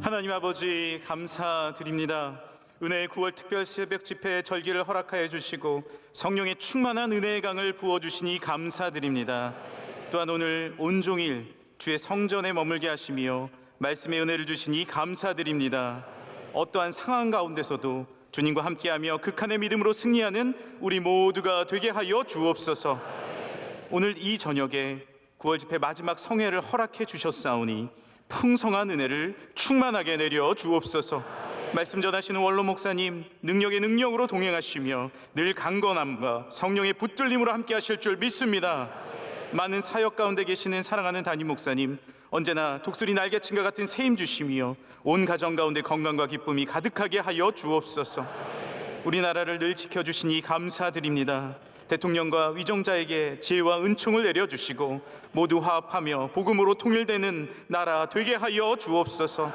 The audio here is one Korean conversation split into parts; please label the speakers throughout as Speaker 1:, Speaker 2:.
Speaker 1: 하나님 아버지 감사드립니다. 은혜의 9월 특별 새벽 집회 절기를 허락하여 주시고 성령의 충만한 은혜의 강을 부어주시니 감사드립니다. 또한 오늘 온종일 주의 성전에 머물게 하시며 말씀의 은혜를 주시니 감사드립니다. 어떠한 상황 가운데서도 주님과 함께하며 극한의 믿음으로 승리하는 우리 모두가 되게 하여 주옵소서. 오늘 이 저녁에 9월 집회 마지막 성회를 허락해 주셨사오니 풍성한 은혜를 충만하게 내려 주옵소서. 말씀 전하시는 원로 목사님 능력의 능력으로 동행하시며 늘 강건함과 성령의 붙들림으로 함께 하실 줄 믿습니다. 많은 사역 가운데 계시는 사랑하는 담임 목사님 언제나 독수리 날개침과 같은 세임 주시며 온 가정 가운데 건강과 기쁨이 가득하게 하여 주옵소서. 우리나라를 늘 지켜주시니 감사드립니다. 대통령과 위정자에게 지혜와 은총을 내려주시고 모두 화합하며 복음으로 통일되는 나라 되게 하여 주옵소서.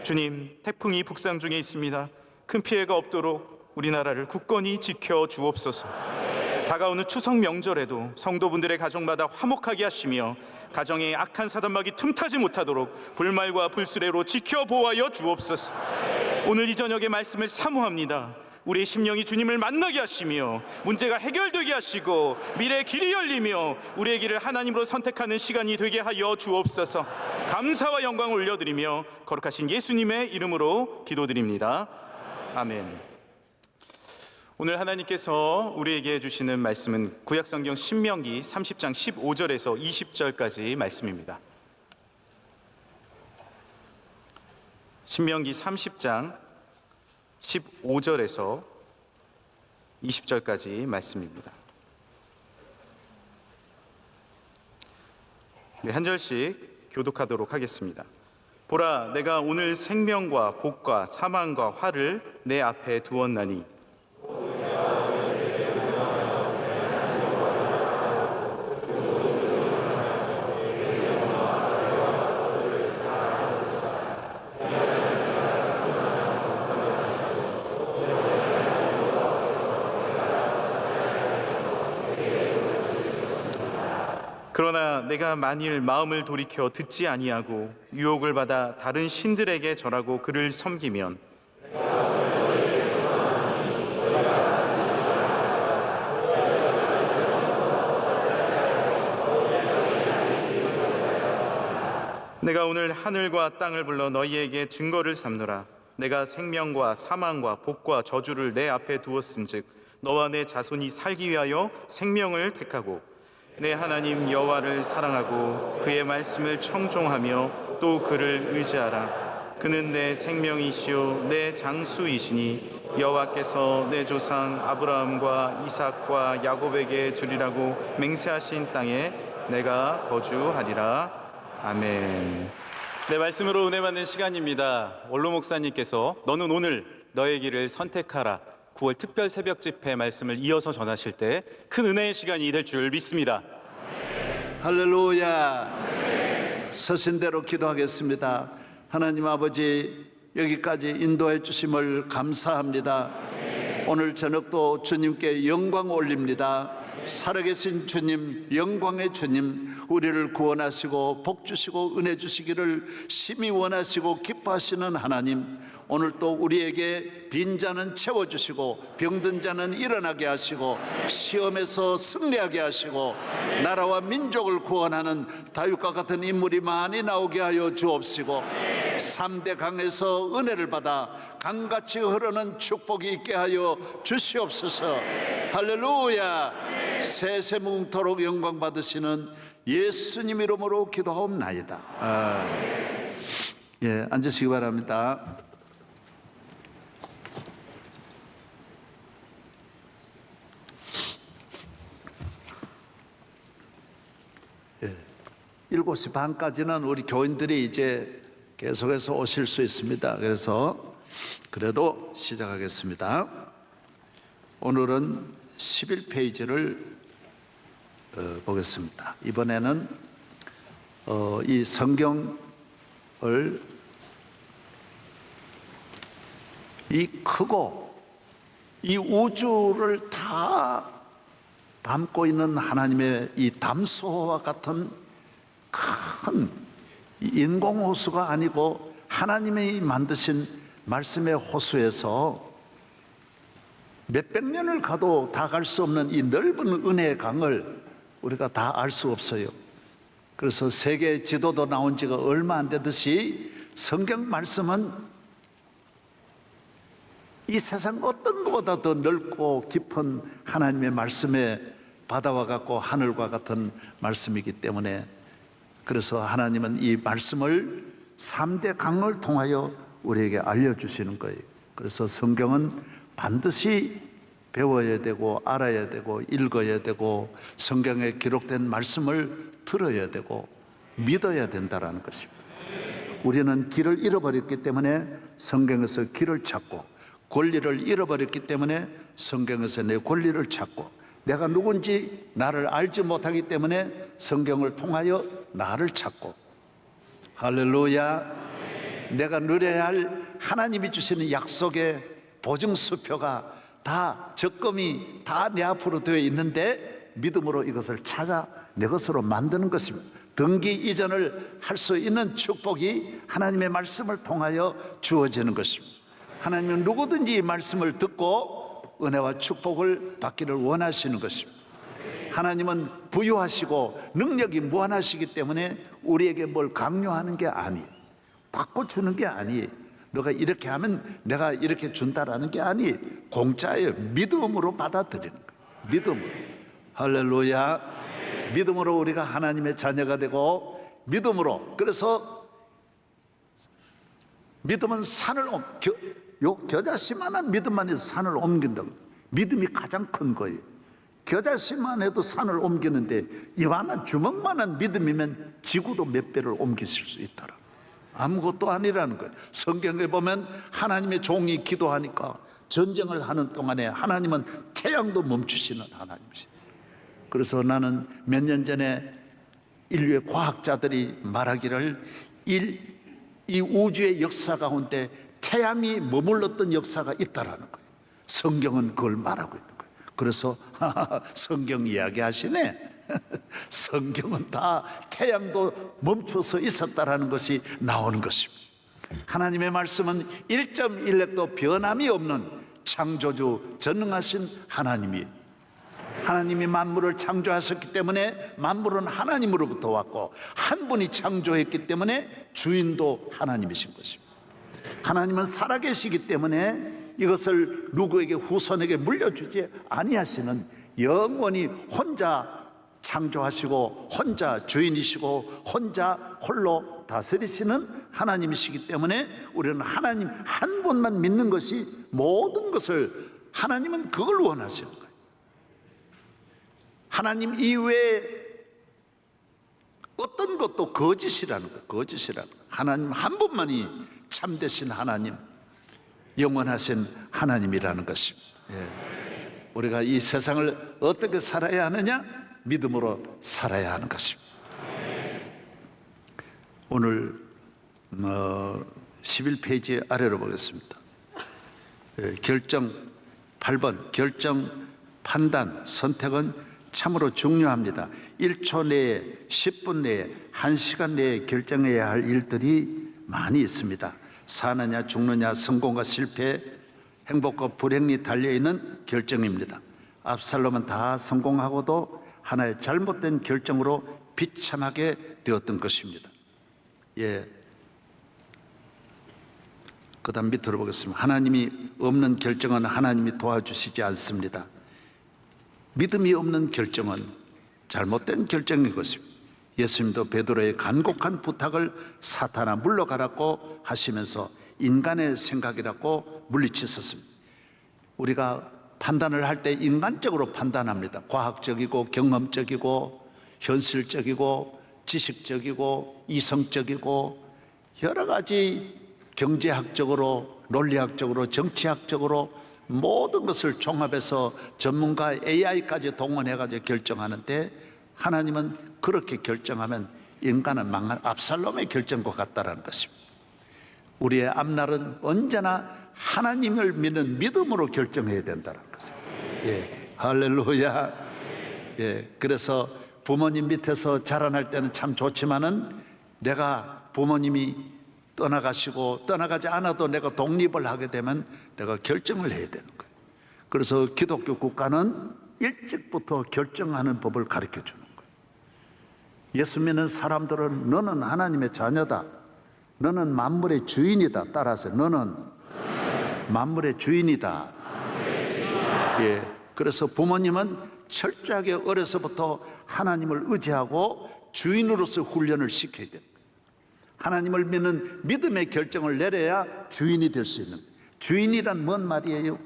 Speaker 1: 주님, 태풍이 북상 중에 있습니다. 큰 피해가 없도록 우리나라를 굳건히 지켜 주옵소서. 다가오는 추석 명절에도 성도분들의 가정마다 화목하게 하시며 가정에 악한 사단막이 틈타지 못하도록 불말과 불수레로 지켜 보호하여 주옵소서. 오늘 이 저녁의 말씀을 사모합니다. 우리의 심령이 주님을 만나게 하시며 문제가 해결되게 하시고 미래의 길이 열리며 우리의 길을 하나님으로 선택하는 시간이 되게 하여 주옵소서. 감사와 영광을 올려드리며 거룩하신 예수님의 이름으로 기도드립니다. 아멘. 오늘 하나님께서 우리에게 주시는 말씀은 구약성경 신명기 30장 15절에서 20절까지 말씀입니다. 신명기 30장 15절에서 20절까지 말씀입니다. 한 절씩 교독하도록 하겠습니다. 보라, 내가 오늘 생명과 복과 사망과 화를 내 앞에 두었나니 그러나 내가 만일 마음을 돌이켜 듣지 아니하고 유혹을 받아 다른 신들에게 절하고 그를 섬기면 내가 오늘 하늘과 땅을 불러 너희에게 증거를 삼노라. 내가 생명과 사망과 복과 저주를 내 앞에 두었은즉 너와 내 자손이 살기 위하여 생명을 택하고 내 하나님 여호와를 사랑하고 그의 말씀을 청종하며 또 그를 의지하라. 그는 내 생명이시요 내 장수이시니 여호와께서 내 조상 아브라함과 이삭과 야곱에게 주리라고 맹세하신 땅에 내가 거주하리라. 아멘. 네, 말씀으로 은혜 받는 시간입니다. 원로 목사님께서 너는 오늘 너의 길을 선택하라 9월 특별 새벽 집회 말씀을 이어서 전하실 때 큰 은혜의 시간이 될 줄 믿습니다.
Speaker 2: 할렐루야. 서신대로 기도하겠습니다. 하나님 아버지, 여기까지 인도해 주심을 감사합니다. 오늘 저녁도 주님께 영광 올립니다. 살아계신 주님, 영광의 주님, 우리를 구원하시고 복 주시고 은혜 주시기를 심히 원하시고 기뻐하시는 하나님, 오늘 또 우리에게 빈자는 채워주시고 병든 자는 일어나게 하시고 시험에서 승리하게 하시고 나라와 민족을 구원하는 다윗과 같은 인물이 많이 나오게 하여 주옵시고 3대 강에서 은혜를 받아 강같이 흐르는 축복이 있게 하여 주시옵소서. 할렐루야. 세세무궁토록 영광 받으시는 예수님 이름으로 기도하옵나이다. 예, 앉으시기 바랍니다. 예, 7시 반까지는 우리 교인들이 이제 계속해서 오실 수 있습니다. 그래서 그래도 시작하겠습니다. 오늘은 11페이지를 보겠습니다. 이번에는 이 성경을 이 크고 이 우주를 다 담고 있는 하나님의 이 담소와 같은 큰 인공호수가 아니고 하나님이 만드신 말씀의 호수에서 몇백 년을 가도 다 갈 수 없는 이 넓은 은혜의 강을 우리가 다 알 수 없어요. 그래서 세계 지도도 나온 지가 얼마 안 되듯이 성경 말씀은 이 세상 어떤 것보다 더 넓고 깊은 하나님의 말씀의 바다와 같고 하늘과 같은 말씀이기 때문에, 그래서 하나님은 이 말씀을 3대 강을 통하여 우리에게 알려주시는 거예요. 그래서 성경은 반드시 배워야 되고 알아야 되고 읽어야 되고 성경에 기록된 말씀을 들어야 되고 믿어야 된다는 것입니다. 우리는 길을 잃어버렸기 때문에 성경에서 길을 찾고, 권리를 잃어버렸기 때문에 성경에서 내 권리를 찾고, 내가 누군지 나를 알지 못하기 때문에 성경을 통하여 나를 찾고, 할렐루야. 내가 누려야 할 하나님이 주시는 약속의 보증수표가 다 적금이 다 내 앞으로 되어 있는데 믿음으로 이것을 찾아 내 것으로 만드는 것입니다. 등기 이전을 할 수 있는 축복이 하나님의 말씀을 통하여 주어지는 것입니다. 하나님은 누구든지 이 말씀을 듣고 은혜와 축복을 받기를 원하시는 것입니다. 하나님은 부유하시고 능력이 무한하시기 때문에 우리에게 뭘 강요하는 게 아니에요. 바꿔주는 게 아니에요. 너가 이렇게 하면 내가 이렇게 준다라는 게 아니에요. 공짜예요. 믿음으로 받아들이는 거예요. 믿음으로. 할렐루야. 믿음으로 우리가 하나님의 자녀가 되고, 믿음으로, 그래서 믿음은 산을 겨자씨만한 믿음만 해도 산을 옮긴다고. 믿음이 가장 큰 거예요. 겨자씨만 해도 산을 옮기는데 이만한 주먹만한 믿음이면 지구도 몇 배를 옮기실 수 있더라. 아무것도 아니라는 거예요. 성경에 보면 하나님의 종이 기도하니까 전쟁을 하는 동안에 하나님은 태양도 멈추시는 하나님이시죠. 그래서 나는 몇 년 전에 인류의 과학자들이 말하기를 이 우주의 역사 가운데 태양이 머물렀던 역사가 있다라는 거예요. 성경은 그걸 말하고 있는 거예요. 그래서 성경 이야기 하시네. 성경은 다 태양도 멈춰서 있었다라는 것이 나오는 것입니다. 하나님의 말씀은 1.1획도 변함이 없는 창조주 전능하신 하나님이, 하나님이 만물을 창조하셨기 때문에 만물은 하나님으로부터 왔고, 한 분이 창조했기 때문에 주인도 하나님이신 것입니다. 하나님은 살아계시기 때문에 이것을 누구에게 후손에게 물려주지 아니하시는, 영원히 혼자 창조하시고 혼자 주인이시고 혼자 홀로 다스리시는 하나님이시기 때문에 우리는 하나님 한 분만 믿는 것이 모든 것을, 하나님은 그걸 원하시는 거예요. 하나님 이외에 어떤 것도 거짓이라는 거예요. 거짓이라는 거예요. 하나님 한 분만이 참되신 하나님, 영원하신 하나님이라는 것입니다. 우리가 이 세상을 어떻게 살아야 하느냐? 믿음으로 살아야 하는 것입니다. 오늘 11페이지 아래로 보겠습니다. 결정 8번, 결정, 판단, 선택은 참으로 중요합니다. 1초 내에, 10분 내에, 1시간 내에 결정해야 할 일들이 많이 있습니다. 사느냐 죽느냐, 성공과 실패, 행복과 불행이 달려있는 결정입니다. 압살롬은 다 성공하고도 하나의 잘못된 결정으로 비참하게 되었던 것입니다. 그 다음 밑으로 보겠습니다. 하나님이 없는 결정은 하나님이 도와주시지 않습니다. 믿음이 없는 결정은 잘못된 결정인 것입니다. 예수님도 베드로의 간곡한 부탁을 사탄아 물러가라고 하시면서 인간의 생각이라고 물리치셨습니다. 우리가 판단을 할 때 인간적으로 판단합니다. 과학적이고 경험적이고 현실적이고 지식적이고 이성적이고 여러 가지 경제학적으로 논리학적으로 정치학적으로 모든 것을 종합해서 전문가 AI까지 동원해가지고 결정하는데, 하나님은 그렇게 결정하면 인간은 망한 압살롬의 결정과 같다라는 것입니다. 우리의 앞날은 언제나 하나님을 믿는 믿음으로 결정해야 된다는 것입니다. 할렐루야. 그래서 부모님 밑에서 자라날 때는 참 좋지만은 내가 부모님이 떠나가시고 떠나가지 않아도 내가 독립을 하게 되면 내가 결정을 해야 되는 거예요. 그래서 기독교 국가는 일찍부터 결정하는 법을 가르쳐 주는 거예요. 예수 믿는 사람들은 너는 하나님의 자녀다. 너는 만물의 주인이다. 따라서 너는 만물의 주인이다. 예. 그래서 부모님은 철저하게 어려서부터 하나님을 의지하고 주인으로서 훈련을 시켜야 됩니다. 하나님을 믿는 믿음의 결정을 내려야 주인이 될 수 있는 거예요. 주인이란 뭔 말이에요?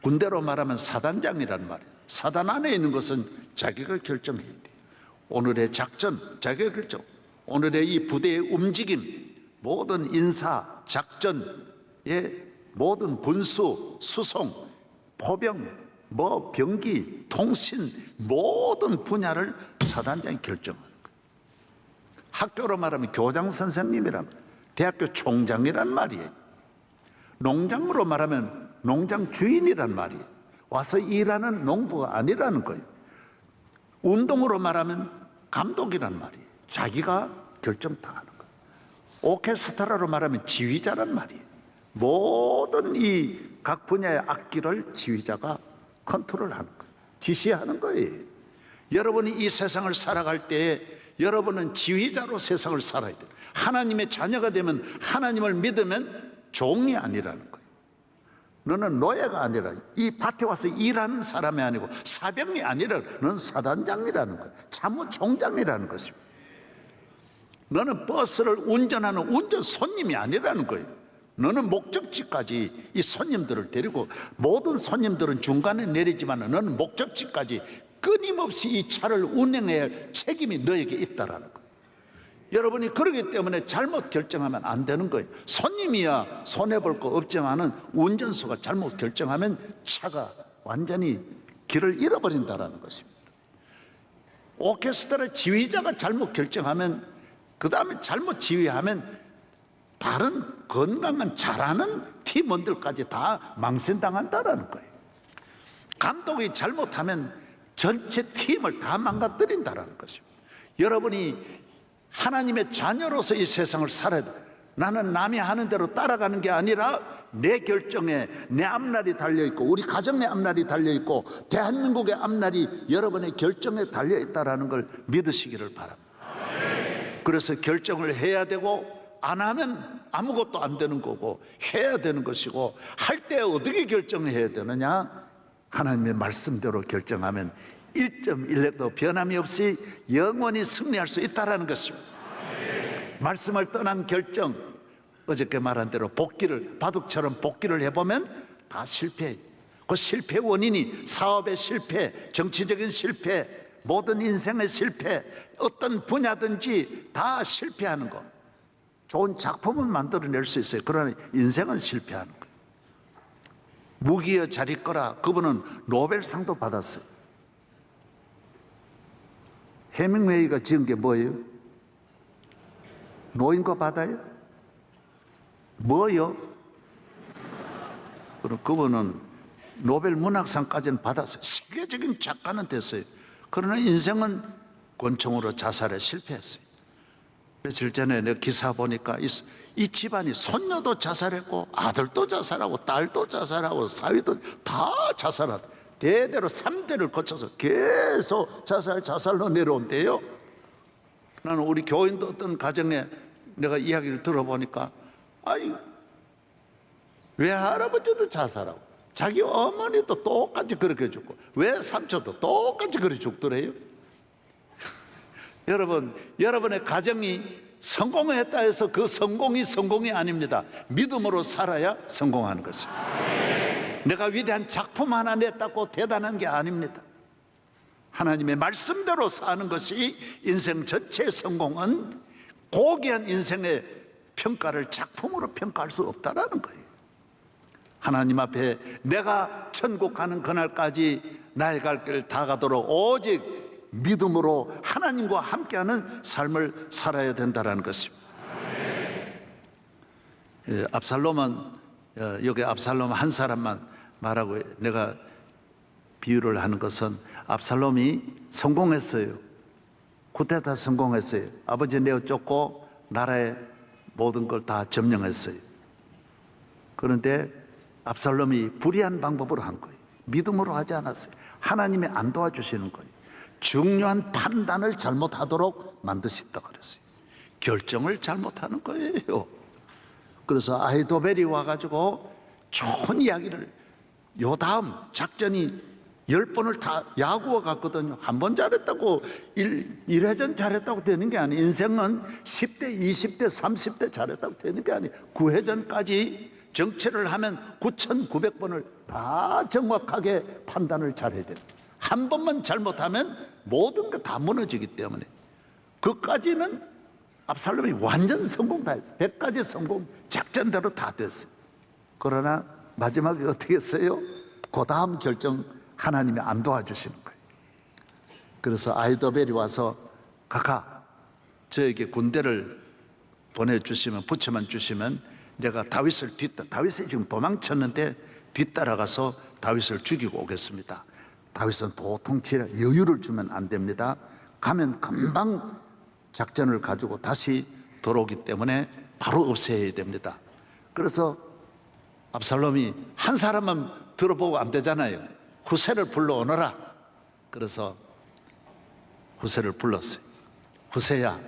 Speaker 2: 군대로 말하면 사단장이란 말이에요. 사단 안에 있는 것은 자기가 결정해야 돼요. 오늘의 작전, 자기가 결정. 오늘의 이 부대의 움직임, 모든 인사, 작전의 모든 군수, 수송, 포병, 병기, 통신 모든 분야를 사단장이 결정하는 거예요. 학교로 말하면 교장 선생님이란 말이에요. 대학교 총장이란 말이에요. 농장으로 말하면 농장 주인이란 말이에요. 와서 일하는 농부가 아니라는 거예요. 운동으로 말하면 감독이란 말이에요. 자기가 결정 다 하는 거예요. 오케스트라로 말하면 지휘자란 말이에요. 모든 이 각 분야의 악기를 지휘자가 컨트롤하는 거예요. 지시하는 거예요. 여러분이 이 세상을 살아갈 때 여러분은 지휘자로 세상을 살아야 돼요. 하나님의 자녀가 되면 하나님을 믿으면 종이 아니라는 거예요. 너는 노예가 아니라 이 밭에 와서 일하는 사람이 아니고 사병이 아니라 너는 사단장이라는 거예요. 참모총장이라는 것입니다. 너는 버스를 운전하는 운전 손님이 아니라는 거예요. 너는 목적지까지 이 손님들을 데리고 모든 손님들은 중간에 내리지만 너는 목적지까지 끊임없이 이 차를 운행해야 할 책임이 너에게 있다라는 거예요. 여러분이 그러기 때문에 잘못 결정하면 안 되는 거예요. 손님이야 손해볼 거 없지만은 운전수가 잘못 결정하면 차가 완전히 길을 잃어버린다라는 것입니다. 오케스트라 지휘자가 잘못 결정하면 그 다음에 잘못 지휘하면 다른 건강한 잘하는 팀원들까지 다 망신당한다라는 거예요. 감독이 잘못하면 전체 팀을 다 망가뜨린다라는 것입니다. 여러분이 하나님의 자녀로서 이 세상을 살아야 돼. 나는 남이 하는 대로 따라가는 게 아니라 내 결정에 내 앞날이 달려있고 우리 가정의 앞날이 달려있고 대한민국의 앞날이 여러분의 결정에 달려있다는 걸 믿으시기를 바랍니다. 그래서 결정을 해야 되고 안 하면 아무것도 안 되는 거고 해야 되는 것이고 할 때 어떻게 결정해야 되느냐? 하나님의 말씀대로 결정하면 1.1도 변함이 없이 영원히 승리할 수 있다는 것입니다. 말씀을 떠난 결정, 어저께 말한 대로 복기를 바둑처럼 복기를 해보면 다 실패해요. 그 실패 원인이 사업의 실패, 정치적인 실패, 모든 인생의 실패, 어떤 분야든지 다 실패하는 거. 좋은 작품은 만들어낼 수 있어요. 그러나 인생은 실패하는 거예요. 무기여 잘 있거라. 그분은 노벨상도 받았어요. 해밍웨이가 지은 게 뭐예요? 노인과 바다요? 뭐요? 그럼 그분은 노벨 문학상까지는 받았어요. 세계적인 작가는 됐어요. 그러나 인생은 권총으로 자살에 실패했어요. 며칠 전에 내가 기사 보니까 이 집안이 손녀도 자살했고 아들도 자살하고 딸도 자살하고 사위도 다 자살하고 대대로 3대를 거쳐서 계속 자살로 내려온대요. 나는 우리 교인도 어떤 가정에 내가 이야기를 들어보니까 아이 외할아버지도 자살하고 자기 어머니도 똑같이 그렇게 죽고 외삼촌도 똑같이 그렇게 죽더래요. 여러분, 여러분의 가정이 성공했다 해서 그 성공이 아닙니다. 믿음으로 살아야 성공하는 것입니다. 내가 위대한 작품 하나 냈다고 대단한 게 아닙니다. 하나님의 말씀대로 사는 것이 인생 전체의 성공은 고귀한 인생의 평가를 작품으로 평가할 수 없다라는 거예요. 하나님 앞에 내가 천국 가는 그날까지 나의 갈 길을 다 가도록 오직 믿음으로 하나님과 함께하는 삶을 살아야 된다는 것입니다. 압살롬은 여기 압살롬 한 사람만 말하고 내가 비유를 하는 것은 압살롬이 성공했어요. 쿠데타 성공했어요. 아버지 내어 쫓고 나라에 모든 걸 다 점령했어요. 그런데 압살롬이 불의한 방법으로 한 거예요. 믿음으로 하지 않았어요. 하나님이 안 도와주시는 거예요. 중요한 판단을 잘못하도록 만드셨다 그랬어요. 결정을 잘못하는 거예요. 그래서 아히도벨이 와가지고 좋은 이야기를, 요 다음 작전이 10번을 다 야구와 같거든요. 한 번 잘했다고 1회전 잘했다고 되는 게 아니에요. 인생은 10대, 20대, 30대 잘했다고 되는 게 아니에요. 9회전까지 정치를 하면 9,900번을 다 정확하게 판단을 잘해야 돼요. 한 번만 잘못하면 모든 게 다 무너지기 때문에. 그까지는 압살롬이 완전 성공 다 했어요. 100가지 성공, 작전대로 다 됐어요. 그러나 마지막에 어떻게 했어요? 그 다음 결정 하나님이 안 도와주시는 거예요. 그래서 아히도벨이 와서 각하, 저에게 군대를 보내주시면, 부처만 주시면 내가 다윗을 다윗이 지금 도망쳤는데 뒤따라가서 다윗을 죽이고 오겠습니다. 다윗은 보통 여유를 주면 안 됩니다. 가면 금방 작전을 가지고 다시 돌아오기 때문에 바로 없애야 됩니다. 그래서 압살롬이 한 사람만 들어보고 안 되잖아요. 후세를 불러오너라. 그래서 후세를 불렀어요. 후세야,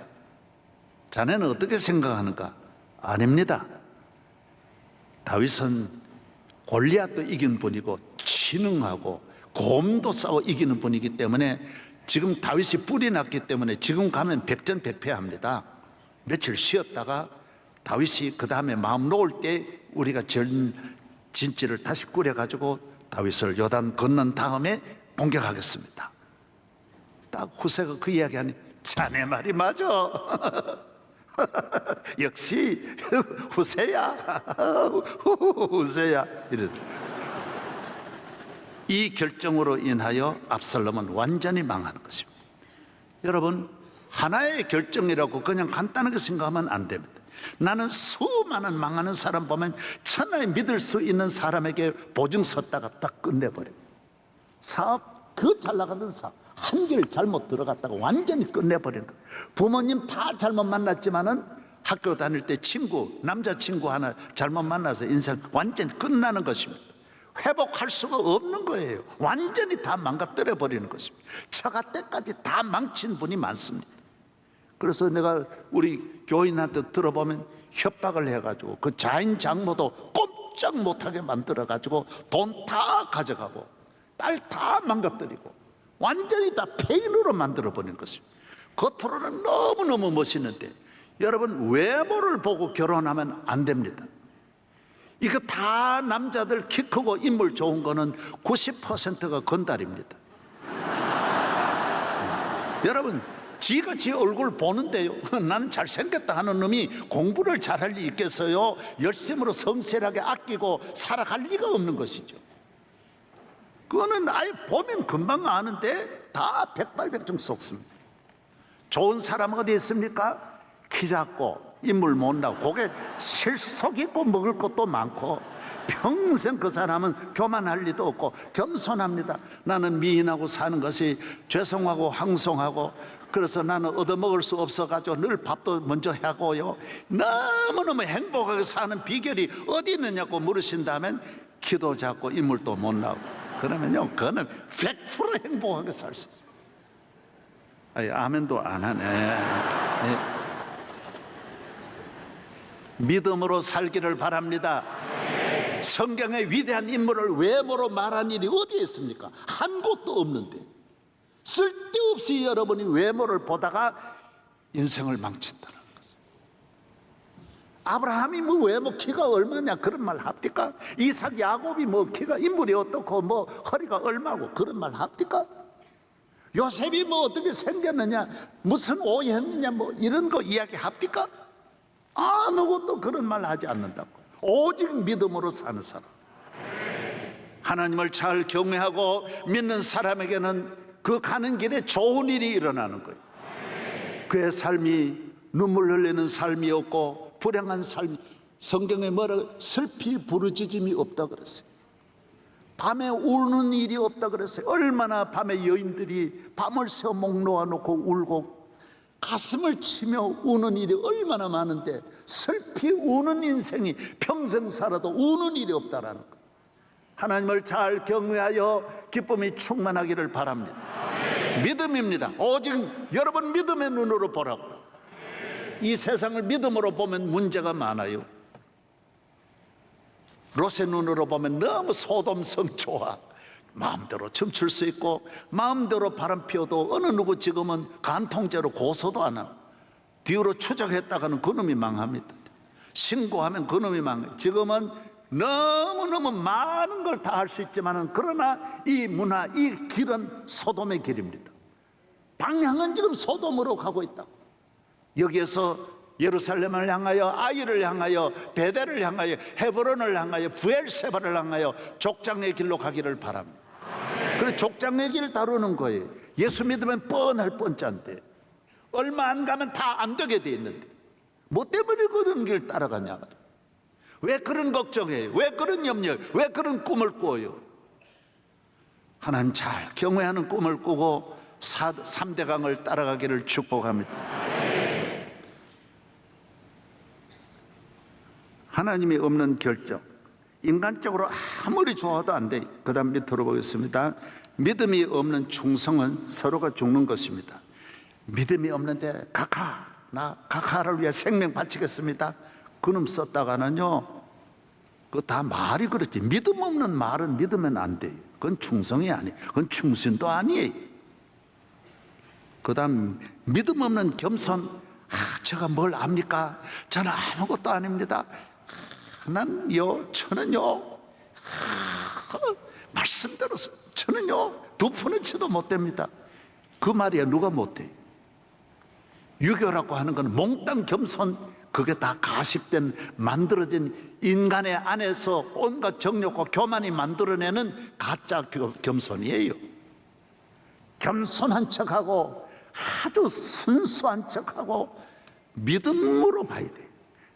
Speaker 2: 자네는 어떻게 생각하는가? 아닙니다. 다윗은 골리앗도 이긴 분이고 지능하고 곰도 싸워 이기는 분이기 때문에 지금 다윗이 뿔이 났기 때문에 지금 가면 백전백패합니다. 며칠 쉬었다가 다윗이 그 다음에 마음 놓을 때 우리가 진지를 다시 꾸려가지고 다윗을 요단 건넌 다음에 공격하겠습니다. 딱 후세가 그 이야기하니 자네 말이 맞아. 역시 후세야. 후세야. 이 결정으로 인하여 압살롬은 완전히 망하는 것입니다. 여러분, 하나의 결정이라고 그냥 간단하게 생각하면 안 됩니다. 나는 수많은 망하는 사람 보면 천하에 믿을 수 있는 사람에게 보증 섰다가 딱 끝내버려요. 사업, 그 잘 나가는 사업 한 길 잘못 들어갔다가 완전히 끝내버리는 거예요. 부모님 다 잘못 만났지만은 학교 다닐 때 친구, 남자친구 하나 잘못 만나서 인생 완전히 끝나는 것입니다. 회복할 수가 없는 거예요. 완전히 다 망가뜨려 버리는 것입니다. 처가 때까지 다 망친 분이 많습니다. 그래서 내가 우리 교인한테 들어보면 협박을 해가지고 그 자인 장모도 꼼짝 못하게 만들어가지고 돈 다 가져가고 딸 다 망가뜨리고 완전히 다 폐인으로 만들어버리는 것입니다. 겉으로는 너무너무 멋있는데 여러분, 외모를 보고 결혼하면 안 됩니다. 이거 다 남자들 키 크고 인물 좋은 거는 90%가 건달입니다. 여러분, 지가 지 얼굴 보는데요, 나는 잘생겼다 하는 놈이 공부를 잘할 리 있겠어요? 열심으로 성실하게 아끼고 살아갈 리가 없는 것이죠. 그거는 아예 보면 금방 아는데 다 백발백중 속습니다. 좋은 사람 어디 있습니까? 키 작고 인물 못나고 고개 실속 있고 먹을 것도 많고 평생 그 사람은 교만할 리도 없고 겸손합니다. 나는 미인하고 사는 것이 죄송하고 황송하고 그래서 나는 얻어먹을 수 없어가지고 늘 밥도 먼저 하고요, 너무너무 행복하게 사는 비결이 어디 있느냐고 물으신다면 키도 작고 인물도 못 나오고 그러면요, 그거는 100% 행복하게 살 수 있어요. 아니, 아멘도 안 하네. 네. 믿음으로 살기를 바랍니다. 성경의 위대한 인물을 외모로 말한 일이 어디에 있습니까? 한 곳도 없는데 쓸데없이 여러분이 외모를 보다가 인생을 망친다는 거죠. 아브라함이 뭐 외모 키가 얼마냐 그런 말 합니까? 이삭 야곱이 뭐 키가 인물이 어떻고 뭐 허리가 얼마고 그런 말 합니까? 요셉이 뭐 어떻게 생겼느냐 무슨 오해했느냐 뭐 이런 거 이야기 합니까? 아무것도 그런 말 하지 않는다고. 오직 믿음으로 사는 사람, 하나님을 잘 경외하고 믿는 사람에게는 그 가는 길에 좋은 일이 일어나는 거예요. 그의 삶이 눈물 흘리는 삶이었고 불행한 삶, 성경에 뭐라고 슬피 부르짖음이 없다 그랬어요. 밤에 우는 일이 없다 그랬어요. 얼마나 밤에 여인들이 밤을 새워 목 놓아놓고 울고 가슴을 치며 우는 일이 얼마나 많은데 슬피 우는 인생이 평생 살아도 우는 일이 없다라는 것. 하나님을 잘 경외하여 기쁨이 충만하기를 바랍니다. 믿음입니다. 오직 여러분 믿음의 눈으로 보라고. 이 세상을 믿음으로 보면 문제가 많아요. 롯의 눈으로 보면 너무 소돔 성초와 마음대로 춤출 수 있고 마음대로 바람 피워도 어느 누구 지금은 간통죄로 고소도 안 하고 뒤로 추적했다가는 그놈이 망합니다. 신고하면 그놈이 망해요. 지금은 너무너무 많은 걸 다 할 수 있지만 그러나 이 문화, 이 길은 소돔의 길입니다. 방향은 지금 소돔으로 가고 있다고. 여기에서 예루살렘을 향하여, 아이를 향하여, 베델을 향하여, 헤브론을 향하여, 부엘세바를 향하여 족장의 길로 가기를 바랍니다. 그래 족장의 길을 다루는 거예요. 예수 믿으면 뻔할 뻔짠데 얼마 안 가면 다 안 되게 돼 있는데 뭐 때문에 그런 길 따라가냐 말이야. 왜 그런 걱정해요? 왜 그런 염려? 왜 그런 꿈을 꿔요? 하나님 잘 경외하는 꿈을 꾸고 3대 강을 따라가기를 축복합니다. 하나님이 없는 결정, 인간적으로 아무리 좋아도 안 돼. 그 다음 밑으로 보겠습니다. 믿음이 없는 충성은 서로가 죽는 것입니다. 믿음이 없는데 나 각하를 위해 생명 바치겠습니다. 그놈 썼다가는요, 그거 다 말이 그렇지. 믿음 없는 말은 믿으면 안 돼요. 그건 충성이 아니에요. 그건 충신도 아니에요. 그 다음 믿음 없는 겸손. 제가 뭘 압니까? 저는 아무것도 아닙니다. 저는요 말씀대로 저는요 2푼의 치도 못 됩니다. 그 말이야. 누가 못 돼? 유교라고 하는 건 몽땅 겸손, 그게 다 가십된 만들어진 인간의 안에서 온갖 정욕과 교만이 만들어내는 가짜 겸손이에요. 겸손한 척하고 아주 순수한 척하고 믿음으로 봐야 돼요.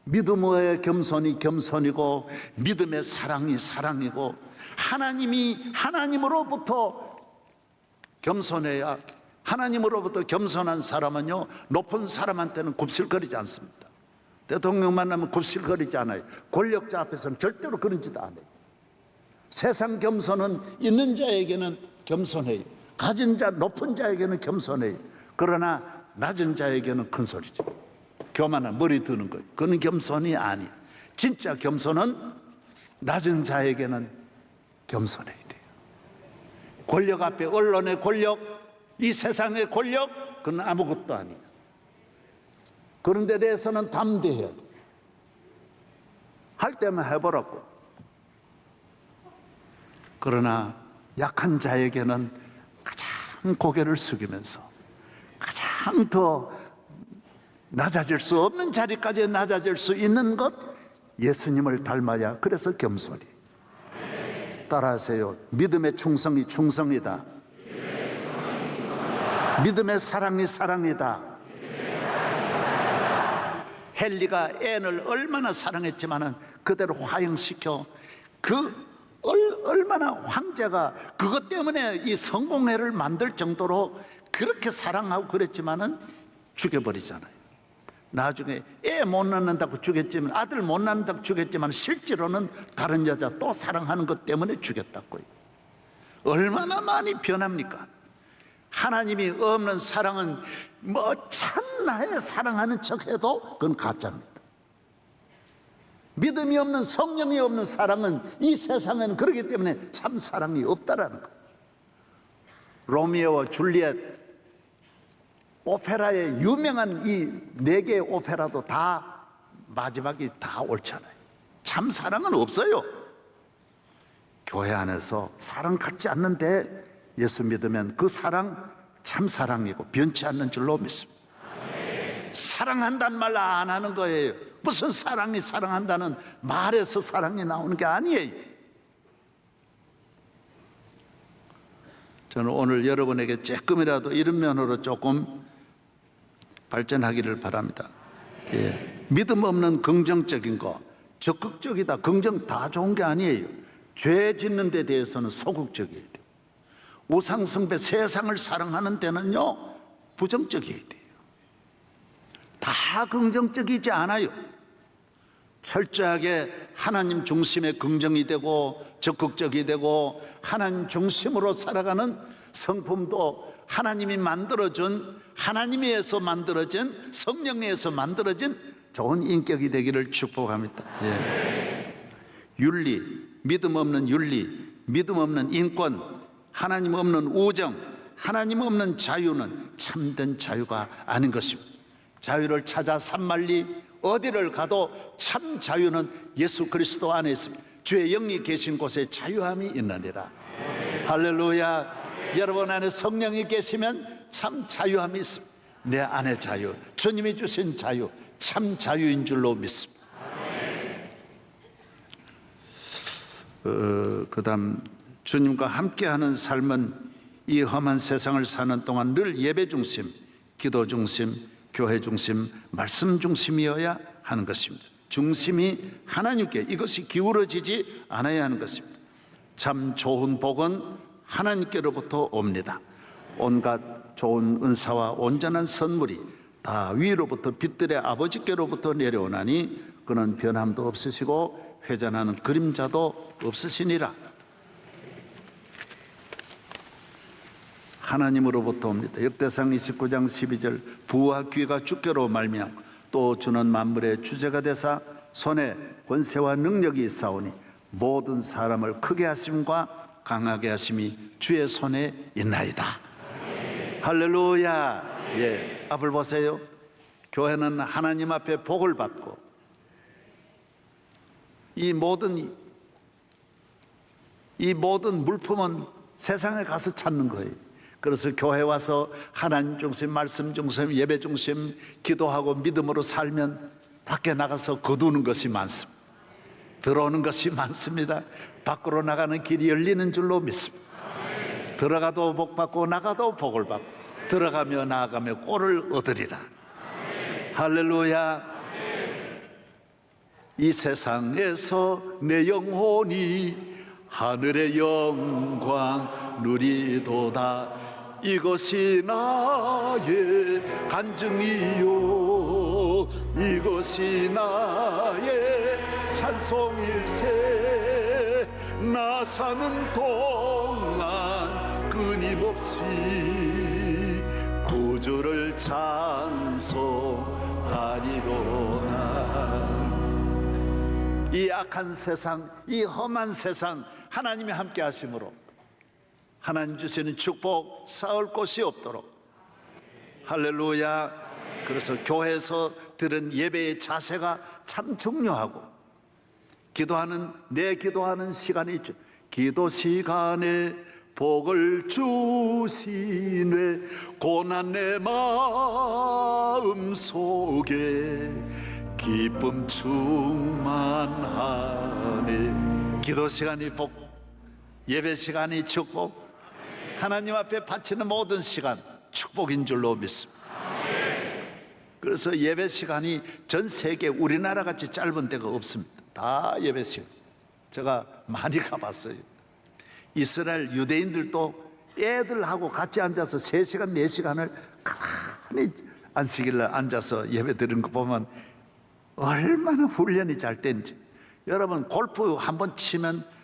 Speaker 2: 믿음의 겸손이 겸손이고 믿음의 사랑이 사랑이고 하나님이 하나님으로부터 겸손해야, 하나님으로부터 겸손한 사람은요 높은 사람한테는 굽실거리지 않습니다. 대통령 만나면 굽실거리지 않아요. 권력자 앞에서는 절대로 그런 짓 안 해요. 세상 겸손은 있는 자에게는 겸손해요. 가진 자, 높은 자에게는 겸손해요. 그러나 낮은 자에게는 큰 소리죠. 교만한 머리 드는 거예요. 그건 겸손이 아니에요. 진짜 겸손은 낮은 자에게는 겸손해야 돼요. 권력 앞에, 언론의 권력, 이 세상의 권력, 그건 아무것도 아니에요. 그런 데 대해서는 담대해야 돼요. 할 때만 해보라고. 그러나 약한 자에게는 가장 고개를 숙이면서 가장 더 낮아질 수 없는 자리까지 낮아질 수 있는 것, 예수님을 닮아야. 그래서 겸손이. 따라하세요. 믿음의 충성이 충성이다. 믿음의 사랑이 사랑이다. 헨리가 앤을 얼마나 사랑했지만은 그대로 화형시켜 얼마나 황제가 그것 때문에 이 성공회를 만들 정도로 그렇게 사랑하고 그랬지만은 죽여버리잖아요. 나중에 애 못 낳는다고 죽였지만, 아들 못 낳는다고 죽였지만 실제로는 다른 여자 또 사랑하는 것 때문에 죽였다고요. 얼마나 많이 변합니까? 하나님이 없는 사랑은 뭐 찬나에 사랑하는 척해도 그건 가짜입니다. 믿음이 없는, 성령이 없는 사랑은 이 세상에는 그렇기 때문에 참 사랑이 없다라는 거예요. 로미오와 줄리엣 오페라의 유명한 이 4개의 오페라도 다 마지막이 다 옳잖아요. 참 사랑은 없어요. 교회 안에서 사랑 같지 않는데 예수 믿으면 그 사랑 참 사랑이고 변치 않는 줄로 믿습니다. 사랑한다는 말 안 하는 거예요. 무슨 사랑이 사랑한다는 말에서 사랑이 나오는 게 아니에요. 저는 오늘 여러분에게 조금이라도 이런 면으로 조금 발전하기를 바랍니다. 믿음 없는 긍정적인 거, 적극적이다, 긍정 다 좋은 게 아니에요. 죄 짓는 데 대해서는 소극적이어야 돼요. 우상숭배, 세상을 사랑하는 데는요 부정적이어야 돼요. 다 긍정적이지 않아요. 철저하게 하나님 중심의 긍정이 되고 적극적이 되고 하나님 중심으로 살아가는 성품도 하나님이 만들어준, 하나님에서 만들어진, 성령에서 만들어진 좋은 인격이 되기를 축복합니다. 예. 윤리, 믿음 없는 윤리, 믿음 없는 인권, 하나님 없는 우정, 하나님 없는 자유는 참된 자유가 아닌 것입니다. 자유를 찾아 산만리 어디를 가도 참 자유는 예수 그리스도 안에 있습니다. 주의 영이 계신 곳에 자유함이 있느니라. 할렐루야. 여러분 안에 성령이 계시면 참 자유함이 있습니다. 내 안에 자유, 주님이 주신 자유, 참 자유인 줄로 믿습니다. 그다음 주님과 함께하는 삶은 이 험한 세상을 사는 동안 늘 예배 중심, 기도 중심, 교회 중심, 말씀 중심이어야 하는 것입니다. 중심이 하나님께, 이것이 기울어지지 않아야 하는 것입니다. 참 좋은 복은 하나님께로부터 옵니다. 온갖 좋은 은사와 온전한 선물이 다 위로부터 빛들의 아버지께로부터 내려오나니 그는 변함도 없으시고 회전하는 그림자도 없으시니라. 하나님으로부터 옵니다. 역대상 29장 12절 부와 귀가 주께로 말미암고 또 주는 만물의 주제가 되사 손에 권세와 능력이 있사오니 모든 사람을 크게 하심과 강하게 하심이 주의 손에 있나이다. 할렐루야. 예, 앞을 보세요. 교회는 하나님 앞에 복을 받고 이 모든 물품은 세상에 가서 찾는 거예요. 그래서 교회 와서 하나님 중심, 말씀 중심, 예배 중심, 기도하고 믿음으로 살면 밖에 나가서 거두는 것이 많습니다. 들어오는 것이 많습니다. 밖으로 나가는 길이 열리는 줄로 믿습니다. 들어가도 복 받고 나가도 복을 받고 들어가며 나아가며 꼴을 얻으리라. 할렐루야. 이 세상에서 내 영혼이 하늘의 영광 누리도다. 이것이 나의 간증이요, 이것이 나의 찬송일세. 나 사는 동안 끊임없이 구주를 찬송하리로다. 이 악한 세상, 이 험한 세상 하나님이 함께 하심으로 하나님 주시는 축복 쌓을 곳이 없도록. 할렐루야. 그래서 교회에서 들은 예배의 자세가 참 중요하고, 기도하는 내 기도하는 시간이 있죠. 기도 시간에 복을 주시네. 고난 내 마음 속에 기쁨 충만하네. 기도 시간이 복, 예배 시간이 축복, 하나님 앞에 바치는 모든 시간 축복인 줄로 믿습니다. 그래서 예배 시간이 전 세계 우리나라 같이 짧은 데가 없습니다. 다 예배 시간. 제가 많이 가봤어요. 이스라엘 유대인들도 애들하고 같이 앉아서 3시간 4시간을 가만히 안식일날 앉아서 예배 드리는 거 보면 얼마나 훈련이 잘 된지. 여러분 골프 한번 치면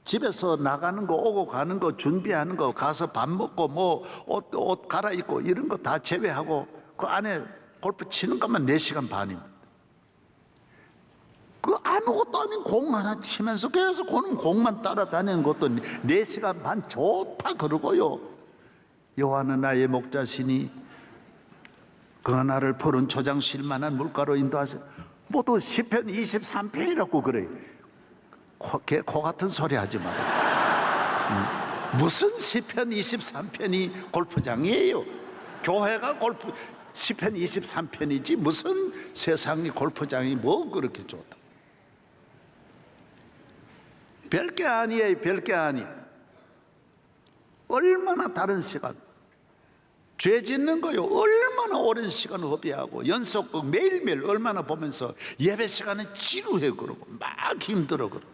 Speaker 2: 집에서 나가는 거, 오고 가는 거, 준비하는 거, 가서 밥 먹고 뭐 옷 갈아입고 이런 거 다 제외하고 그 안에 골프 치는 것만 4시간 반입니다. 그 아무것도 아닌 공 하나 치면서 계속 그는 공만 따라다니는 것도 4시간 반 좋다 그러고요. 여호와는 나의 목자시니 그가 나를 푸른 초장실 만한 물가로 인도하세. 모두 시편 23편이라고 그래요. 코 같은 소리 하지 마라. 무슨 시편 23편이 골프장이에요. 교회가 골프 시편 23편이지 무슨 세상이 골프장이 뭐 그렇게 좋다. 별게 아니에요. 별게 아니. 얼마나 다른 시간, 죄 짓는 거요. 얼마나 오랜 시간 허비하고 연속극 매일매일 얼마나 보면서 예배 시간은 지루해 그러고 막 힘들어 그러고.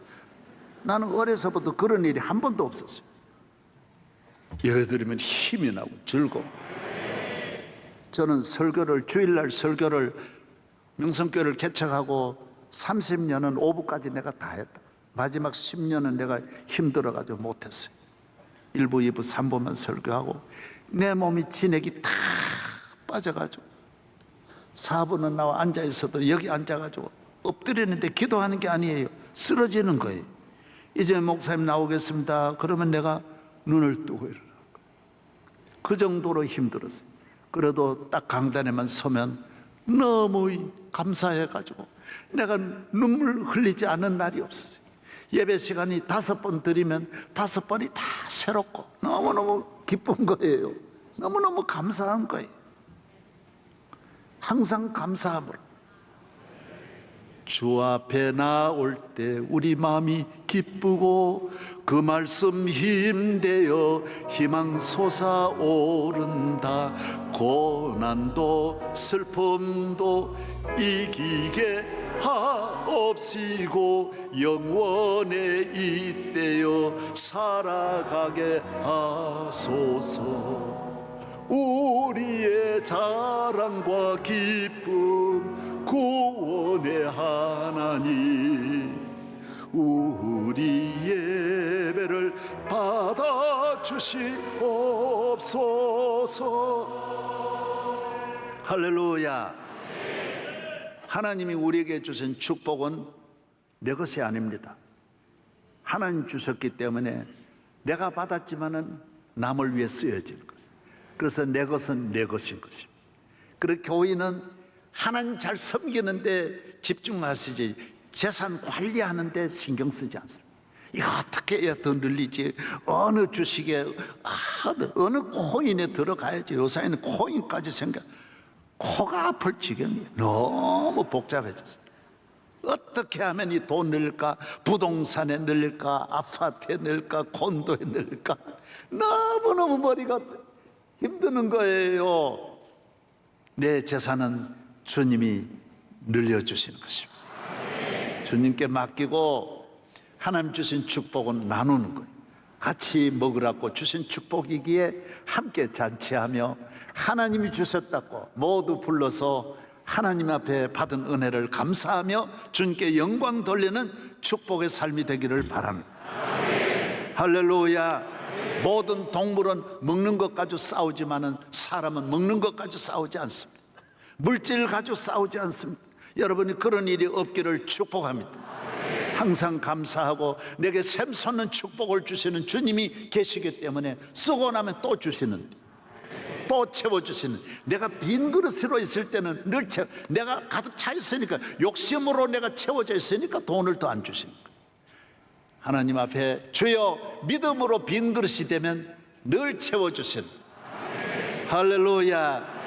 Speaker 2: 나는 어려서부터 그런 일이 한 번도 없었어요. 예배 드리면 힘이 나고 즐거워. 저는 설교를 주일날 설교를 명성교회를 개척하고 30년은 오부까지 내가 다 했다. 마지막 10년은 내가 힘들어가지고 못했어요. 1부, 2부, 3부만 설교하고 내 몸이 진액이 다 빠져가지고 4부는 나와 앉아있어도 여기 앉아가지고 엎드리는데 기도하는 게 아니에요. 쓰러지는 거예요. 이제 목사님 나오겠습니다. 그러면 내가 눈을 뜨고 일어나고 그 정도로 힘들었어요. 그래도 딱 강단에만 서면 너무 감사해가지고 내가 눈물 흘리지 않은 날이 없었어요. 예배 시간이 5번 드리면 5번이 다 새롭고 너무너무 기쁜 거예요. 너무너무 감사한 거예요. 항상 감사함으로 주 앞에 나올 때 우리 마음이 기쁘고 그 말씀 힘되어 희망 솟아오른다. 고난도 슬픔도 이기게 하옵시고 영원에 잇대어 살아가게 하소서. 우리의 자랑과 기쁨 구원의 하나님, 우리 예배를 받아주시옵소서. 할렐루야. 하나님이 우리에게 주신 축복은 내 것이 아닙니다. 하나님 주셨기 때문에 내가 받았지만은 남을 위해 쓰여지는 것입니다. 그래서 내 것은 내 것인 것입니다. 그리고 교인은 하나님 잘 섬기는데 집중하시지 재산 관리하는데 신경 쓰지 않습니다. 이거 어떻게 해야 더 늘리지? 어느 주식에 어느 코인에 들어가야지? 요새는 코인까지 생각 코가 아플 지경이에요. 너무 복잡해졌어요. 어떻게 하면 이 돈 늘릴까? 부동산에 늘릴까? 아파트에 늘릴까? 콘도에 늘릴까? 너무너무 머리가 힘드는 거예요. 내 재산은 주님이 늘려주시는 것입니다. 주님께 맡기고 하나님 주신 축복은 나누는 거예요. 같이 먹으라고 주신 축복이기에 함께 잔치하며 하나님이 주셨다고 모두 불러서 하나님 앞에 받은 은혜를 감사하며 주님께 영광 돌리는 축복의 삶이 되기를 바랍니다. 할렐루야. 모든 동물은 먹는 것 가지고 싸우지만은 사람은 먹는 것 가지고 싸우지 않습니다. 물질 가지고 싸우지 않습니다. 여러분이 그런 일이 없기를 축복합니다. 항상 감사하고 내게 샘솟는 축복을 주시는 주님이 계시기 때문에 쓰고 나면 또 주시는, 또 채워주시는. 내가 빈 그릇으로 있을 때는 늘 채워, 내가 가득 차 있으니까, 욕심으로 내가 채워져 있으니까 돈을 더 안 주시는 거예요. 하나님 앞에 주여 믿음으로 빈 그릇이 되면 늘 채워주시는. 할렐루야.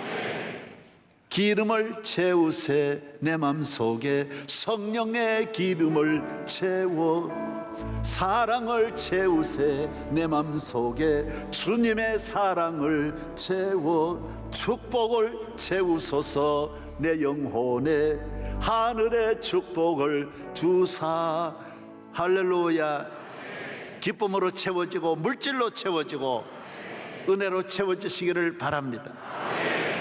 Speaker 2: 기름을 채우세 내 맘속에 성령의 기름을 채워, 사랑을 채우세 내 맘속에 주님의 사랑을 채워, 축복을 채우소서 내 영혼에 하늘의 축복을 주사. 할렐루야. 기쁨으로 채워지고 물질로 채워지고 은혜로 채워지시기를 바랍니다.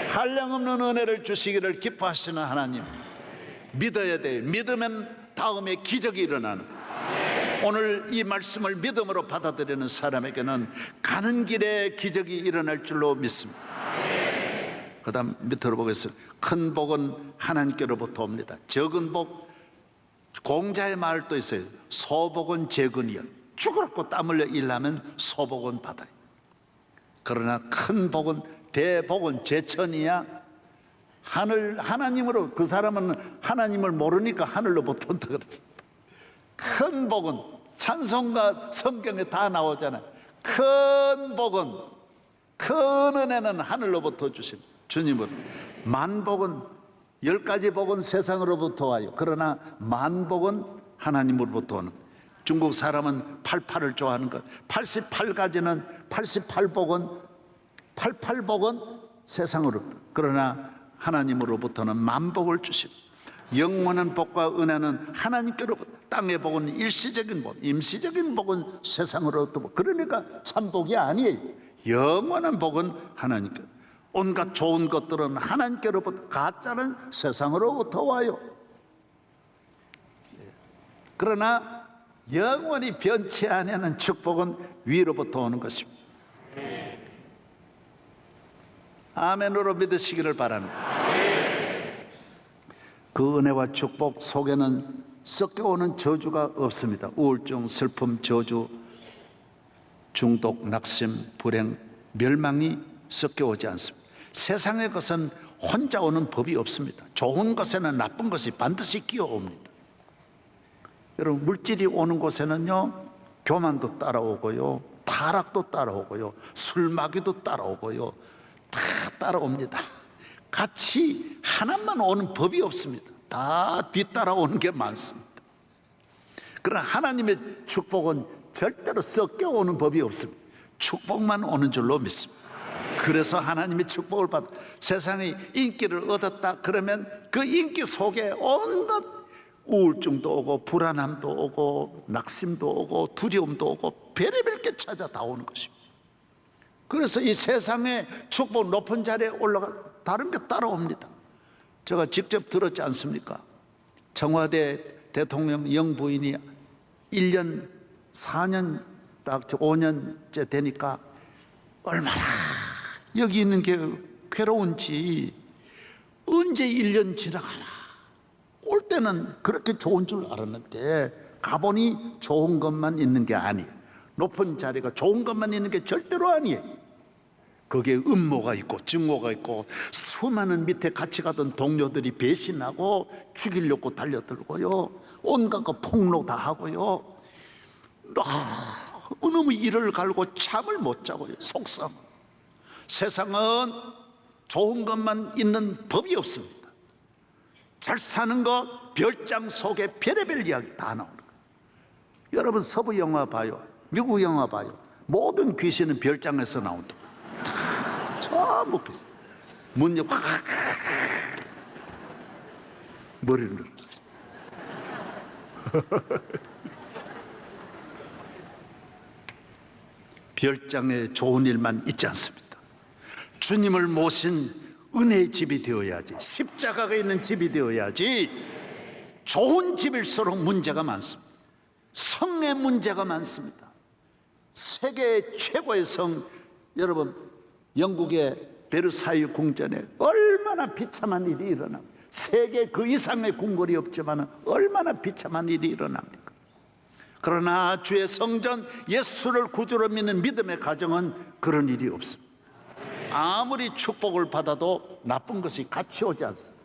Speaker 2: 한량없는 은혜를 주시기를 기뻐하시는 하나님 믿어야 돼요. 믿으면 다음에 기적이 일어나는 거예요. 오늘 이 말씀을 믿음으로 받아들이는 사람에게는 가는 길에 기적이 일어날 줄로 믿습니다. 그 다음 밑으로 보겠습니다. 큰 복은 하나님께로부터 옵니다. 적은 복, 공자의 말도 있어요. 소복은 재근이요, 죽으라고 땀 흘려 일하면 소복은 받아요. 그러나 큰 복은, 대복은 제천이야. 하나님으로, 그 사람은 하나님을 모르니까 하늘로부터 온다 그랬어. 큰 복은, 찬송가 성경에 다 나오잖아요. 큰 복은, 큰 은혜는 하늘로부터 주신 주님으로. 만복은, 10가지 복은 세상으로부터 와요. 그러나 만복은 하나님으로부터 오는. 중국 사람은 88을 좋아하는 것. 88가지는 88복은 세상으로부터, 그러나 하나님으로부터는 만복을 주십니다. 영원한 복과 은혜는 하나님께로부터. 땅의 복은 일시적인 복, 임시적인 복은 세상으로부터. 그러니까 참복이 아니에요. 영원한 복은 하나님께. 온갖 좋은 것들은 하나님께로부터, 가짜는 세상으로부터 와요. 그러나 영원히 변치 아니하는 축복은 위로부터 오는 것입니다. 아멘으로 믿으시기를 바랍니다. 그 은혜와 축복 속에는 섞여오는 저주가 없습니다. 우울증, 슬픔, 저주, 중독, 낙심, 불행, 멸망이 섞여오지 않습니다. 세상의 것은 혼자 오는 법이 없습니다. 좋은 것에는 나쁜 것이 반드시 끼어옵니다. 여러분, 물질이 오는 곳에는요, 교만도 따라오고요, 타락도 따라오고요, 술마귀도 따라오고요, 다 따라옵니다. 같이 하나만 오는 법이 없습니다. 다 뒤따라오는 게 많습니다. 그러나 하나님의 축복은 절대로 섞여오는 법이 없습니다. 축복만 오는 줄로 믿습니다. 그래서 하나님의 축복을 받아 세상에 인기를 얻었다 그러면 그 인기 속에 온갖 우울증도 오고 불안함도 오고 낙심도 오고 두려움도 오고 별의별 게 찾아 다 오는 것입니다. 그래서 이 세상의 축복 높은 자리에 올라가 다른 게 따라옵니다. 제가 직접 들었지 않습니까? 청와대 대통령 영부인이 1년 4년 딱 5년째 되니까 얼마나 여기 있는 게 괴로운지, 언제 1년 지나가나. 올 때는 그렇게 좋은 줄 알았는데 가보니 좋은 것만 있는 게 아니에요. 높은 자리가 좋은 것만 있는 게 절대로 아니에요. 거기에 음모가 있고 증오가 있고 수많은 밑에 같이 가던 동료들이 배신하고 죽이려고 달려들고요, 온갖 거 폭로 다 하고요, 너무 이를 갈고 잠을 못 자고요, 속상. 세상은 좋은 것만 있는 법이 없습니다. 잘 사는 것, 별장 속에 별의별 이야기 다 나오는 거예요. 여러분, 서부 영화 봐요, 미국 영화 봐요. 모든 귀신은 별장에서 나온다. 다 전부 귀신. 문 열고 머리를 늘어. 별장에 좋은 일만 있지 않습니다. 주님을 모신 은혜의 집이 되어야지, 십자가가 있는 집이 되어야지. 좋은 집일수록 문제가 많습니다. 성의 문제가 많습니다. 세계 최고의 성, 여러분, 영국의 베르사유 궁전에 얼마나 비참한 일이 일어납니까? 세계 그 이상의 궁궐이 없지만 얼마나 비참한 일이 일어납니까? 그러나 주의 성전, 예수를 구주로 믿는 믿음의 가정은 그런 일이 없습니다. 아무리 축복을 받아도 나쁜 것이 같이 오지 않습니다.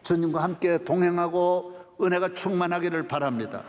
Speaker 2: 주님과 함께 동행하고 은혜가 충만하기를 바랍니다.